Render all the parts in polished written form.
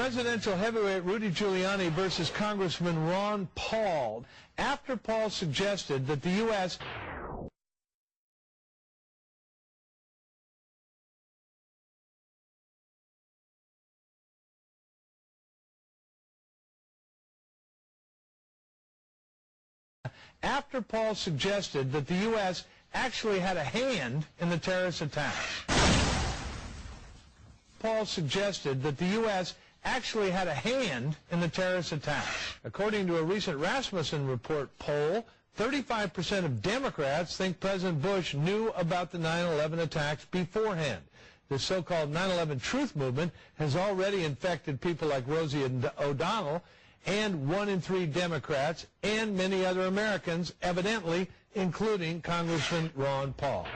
Presidential heavyweight Rudy Giuliani versus Congressman Ron Paul. After Paul suggested that the U.S. actually had a hand in the terrorist attacks. Paul suggested that the U.S. actually had a hand in the terrorist attacks. According to a recent Rasmussen report poll, 35% of Democrats think President Bush knew about the 9/11 attacks beforehand. The so-called 9/11 truth movement has already infected people like Rosie O'Donnell and 1 in 3 Democrats and many other Americans, evidently including Congressman Ron Paul.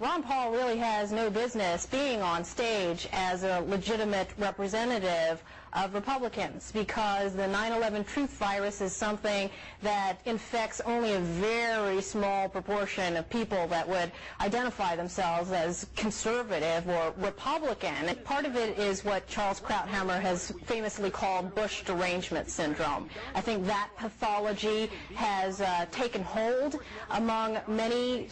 Ron Paul really has no business being on stage as a legitimate representative of Republicans, because the 9/11 truth virus is something that infects only a very small proportion of people that would identify themselves as conservative or Republican. And part of it is what Charles Krauthammer has famously called Bush derangement syndrome. I think that pathology has taken hold among many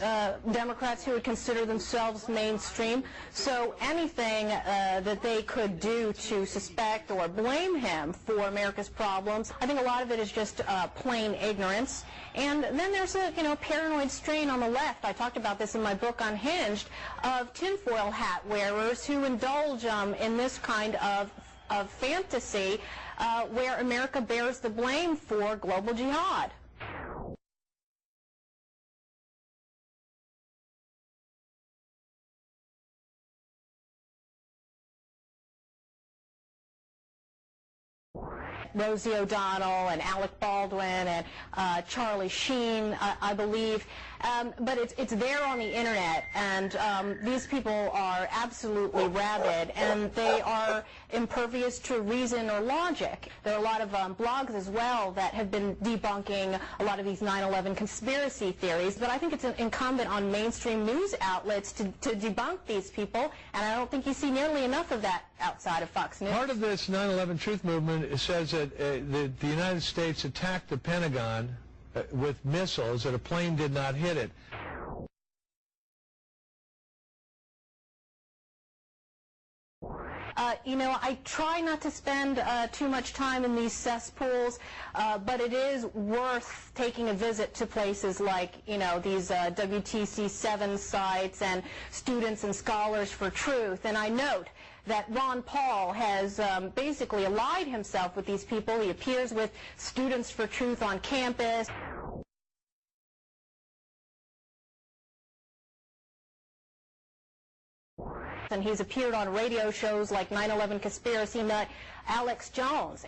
Democrats who would consider themselves mainstream. So anything that they could do to suspect or blame him for America's problems, I think a lot of it is just plain ignorance. And then there's a paranoid strain on the left. I talked about this in my book Unhinged, of tinfoil hat wearers who indulge in this kind of fantasy where America bears the blame for global jihad. Rosie O'Donnell and Alec Baldwin and Charlie Sheen, I believe. But it's there on the internet, and these people are absolutely rabid, and they are impervious to reason or logic. There are a lot of blogs as well that have been debunking a lot of these 9/11 conspiracy theories, but I think it's incumbent on mainstream news outlets to debunk these people, and I don't think you see nearly enough of that outside of Fox News. Part of this 9/11 truth movement says that the United States attacked the Pentagon with missiles, that a plane did not hit it. I try not to spend too much time in these cesspools, but it is worth taking a visit to places like, these WTC7 sites and Students and Scholars for Truth. And I note that Ron Paul has basically allied himself with these people. He appears with Students for Truth on campus. And he's appeared on radio shows like 9/11 Conspiracy Nut Alex Jones.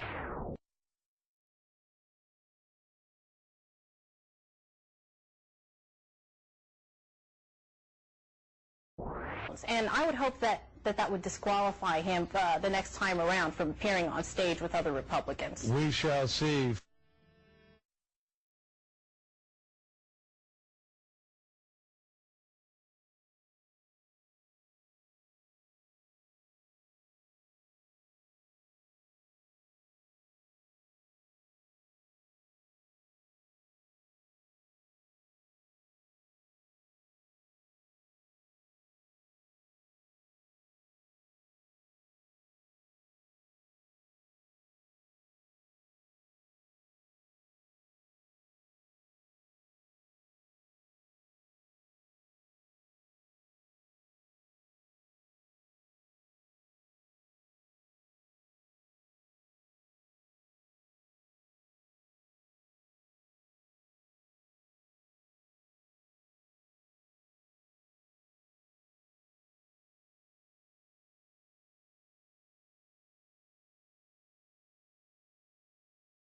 And I would hope that would disqualify him the next time around from appearing on stage with other Republicans. We shall see.